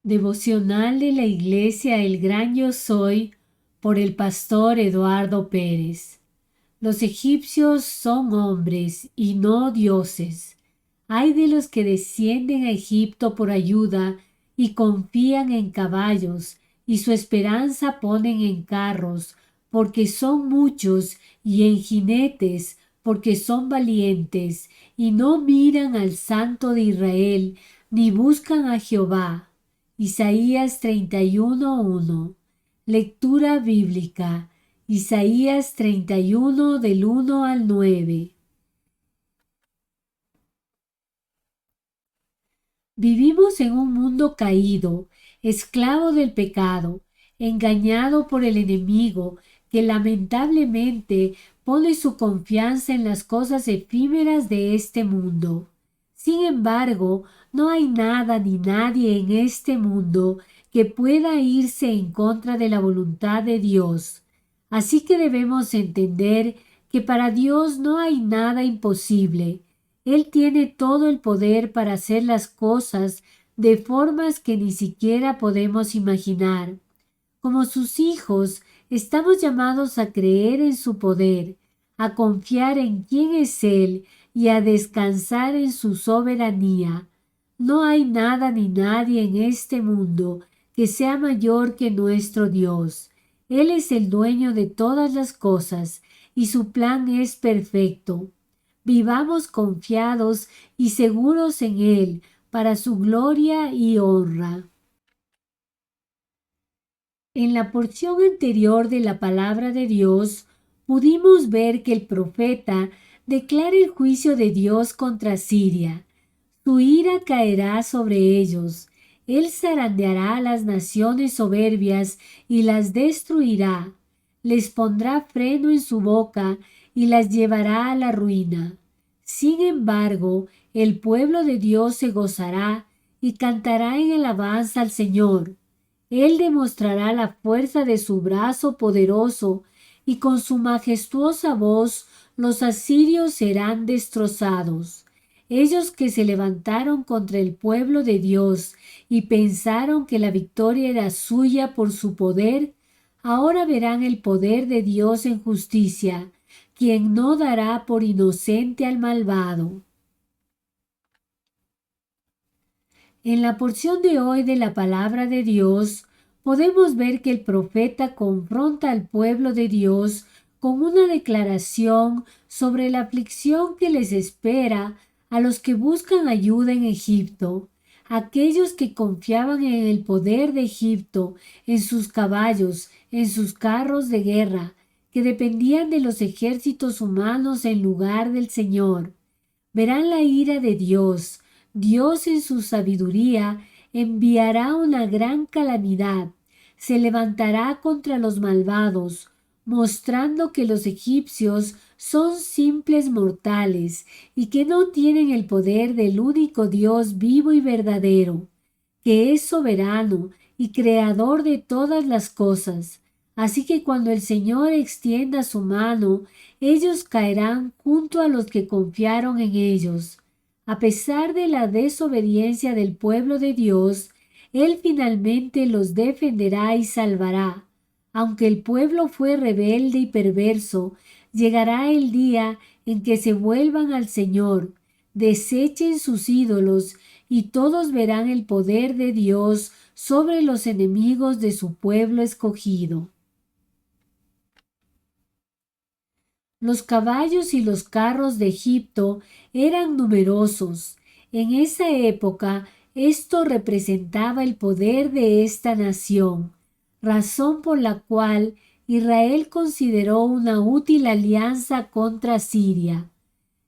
Devocional de la Iglesia El Gran Yo Soy por el pastor Eduardo Pérez. Los egipcios son hombres y no dioses. Ay de los que descienden a Egipto por ayuda y confían en caballos y su esperanza ponen en carros, porque son muchos, y en jinetes, porque son valientes, y no miran al Santo de Israel, ni buscan a Jehová. Isaías 31:1. Lectura bíblica. Isaías 31 del 1 al 9. Vivimos en un mundo caído, esclavo del pecado, engañado por el enemigo, que lamentablemente pone su confianza en las cosas efímeras de este mundo. Sin embargo, no hay nada ni nadie en este mundo que pueda irse en contra de la voluntad de Dios. Así que debemos entender que para Dios no hay nada imposible. Él tiene todo el poder para hacer las cosas de formas que ni siquiera podemos imaginar. Como sus hijos, estamos llamados a creer en su poder, a confiar en quién es Él y a descansar en su soberanía. No hay nada ni nadie en este mundo que sea mayor que nuestro Dios. Él es el dueño de todas las cosas y su plan es perfecto. Vivamos confiados y seguros en Él para su gloria y honra. En la porción anterior de la palabra de Dios, pudimos ver que el profeta declara el juicio de Dios contra Siria. Su ira caerá sobre ellos. Él zarandeará a las naciones soberbias y las destruirá. Les pondrá freno en su boca y las llevará a la ruina. Sin embargo, el pueblo de Dios se gozará y cantará en alabanza al Señor. Él demostrará la fuerza de su brazo poderoso, y con su majestuosa voz los asirios serán destrozados. Ellos que se levantaron contra el pueblo de Dios y pensaron que la victoria era suya por su poder, ahora verán el poder de Dios en justicia, quien no dará por inocente al malvado. En la porción de hoy de la palabra de Dios, podemos ver que el profeta confronta al pueblo de Dios con una declaración sobre la aflicción que les espera a los que buscan ayuda en Egipto. Aquellos que confiaban en el poder de Egipto, en sus caballos, en sus carros de guerra, que dependían de los ejércitos humanos en lugar del Señor. Verán la ira de Dios. Dios en su sabiduría enviará una gran calamidad. Se levantará contra los malvados, mostrando que los egipcios son simples mortales y que no tienen el poder del único Dios vivo y verdadero, que es soberano y creador de todas las cosas. Así que cuando el Señor extienda su mano, ellos caerán junto a los que confiaron en ellos. A pesar de la desobediencia del pueblo de Dios, Él finalmente los defenderá y salvará. Aunque el pueblo fue rebelde y perverso, llegará el día en que se vuelvan al Señor, desechen sus ídolos y todos verán el poder de Dios sobre los enemigos de su pueblo escogido. Los caballos y los carros de Egipto eran numerosos. En esa época, esto representaba el poder de esta nación, razón por la cual Israel consideró una útil alianza contra Siria.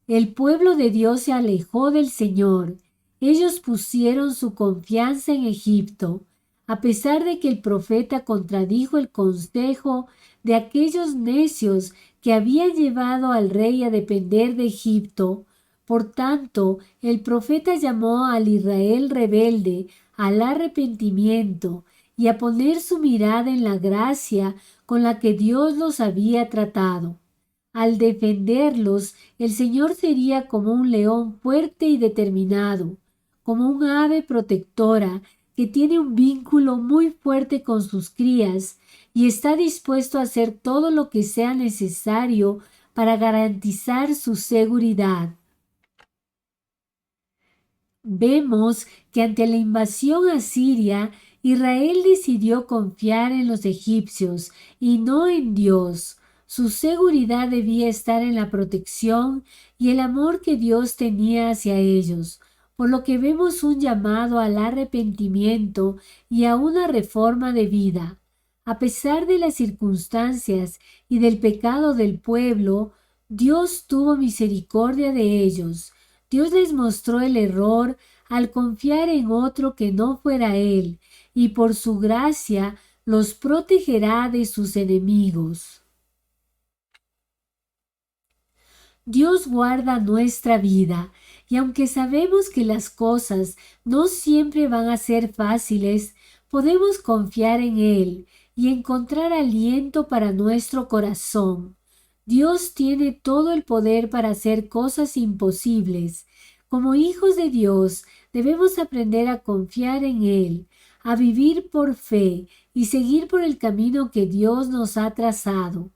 El pueblo de Dios se alejó del Señor. Ellos pusieron su confianza en Egipto, a pesar de que el profeta contradijo el consejo de aquellos necios que habían llevado al rey a depender de Egipto. Por tanto, el profeta llamó al Israel rebelde al arrepentimiento y a poner su mirada en la gracia con la que Dios los había tratado. Al defenderlos, el Señor sería como un león fuerte y determinado, como un ave protectora que tiene un vínculo muy fuerte con sus crías y está dispuesto a hacer todo lo que sea necesario para garantizar su seguridad. Vemos que ante la invasión asiria, Israel decidió confiar en los egipcios y no en Dios. Su seguridad debía estar en la protección y el amor que Dios tenía hacia ellos, por lo que vemos un llamado al arrepentimiento y a una reforma de vida. A pesar de las circunstancias y del pecado del pueblo, Dios tuvo misericordia de ellos. Dios les mostró el error al confiar en otro que no fuera Él, y por su gracia los protegerá de sus enemigos. Dios guarda nuestra vida, y aunque sabemos que las cosas no siempre van a ser fáciles, podemos confiar en Él y encontrar aliento para nuestro corazón. Dios tiene todo el poder para hacer cosas imposibles. Como hijos de Dios, debemos aprender a confiar en Él, a vivir por fe y seguir por el camino que Dios nos ha trazado.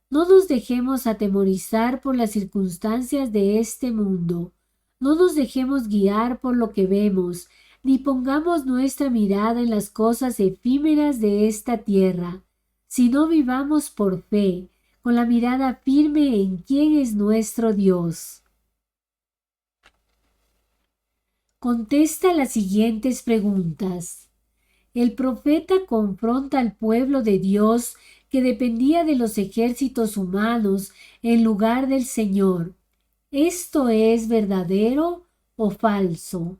No nos dejemos atemorizar por las circunstancias de este mundo. No nos dejemos guiar por lo que vemos, ni pongamos nuestra mirada en las cosas efímeras de esta tierra, sino vivamos por fe, con la mirada firme en quién es nuestro Dios. Contesta las siguientes preguntas. El profeta confronta al pueblo de Dios que dependía de los ejércitos humanos en lugar del Señor. ¿Esto es verdadero o falso?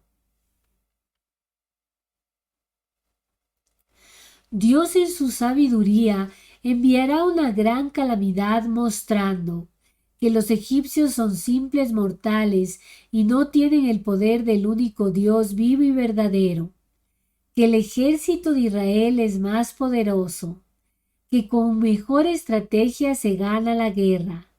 Dios en su sabiduría enviará una gran calamidad mostrando que los egipcios son simples mortales y no tienen el poder del único Dios vivo y verdadero, que el ejército de Israel es más poderoso, que con mejor estrategia se gana la guerra.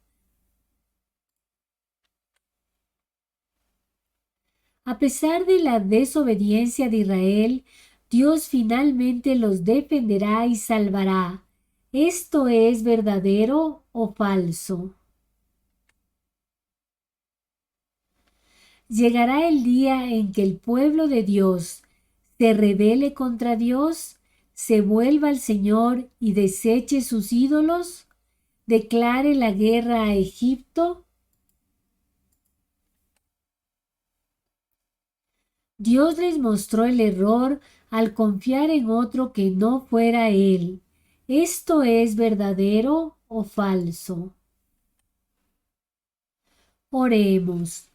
A pesar de la desobediencia de Israel, Dios finalmente los defenderá y salvará. ¿Esto es verdadero o falso? Llegará el día en que el pueblo de Dios se rebele contra Dios, se vuelva al Señor y deseche sus ídolos, declare la guerra a Egipto. Dios les mostró el error al confiar en otro que no fuera Él. ¿Esto es verdadero o falso? Oremos.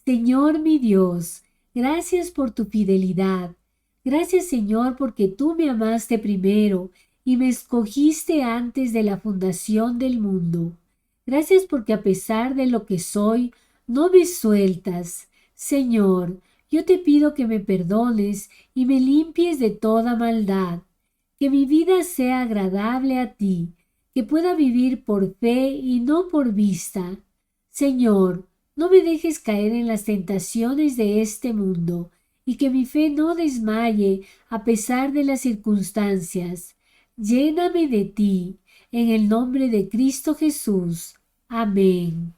Señor mi Dios, gracias por tu fidelidad. Gracias, Señor, porque tú me amaste primero y me escogiste antes de la fundación del mundo. Gracias porque a pesar de lo que soy, no me sueltas. Señor, yo te pido que me perdones y me limpies de toda maldad. Que mi vida sea agradable a ti, que pueda vivir por fe y no por vista. Señor, no me dejes caer en las tentaciones de este mundo y que mi fe no desmaye a pesar de las circunstancias. Lléname de ti, en el nombre de Cristo Jesús. Amén.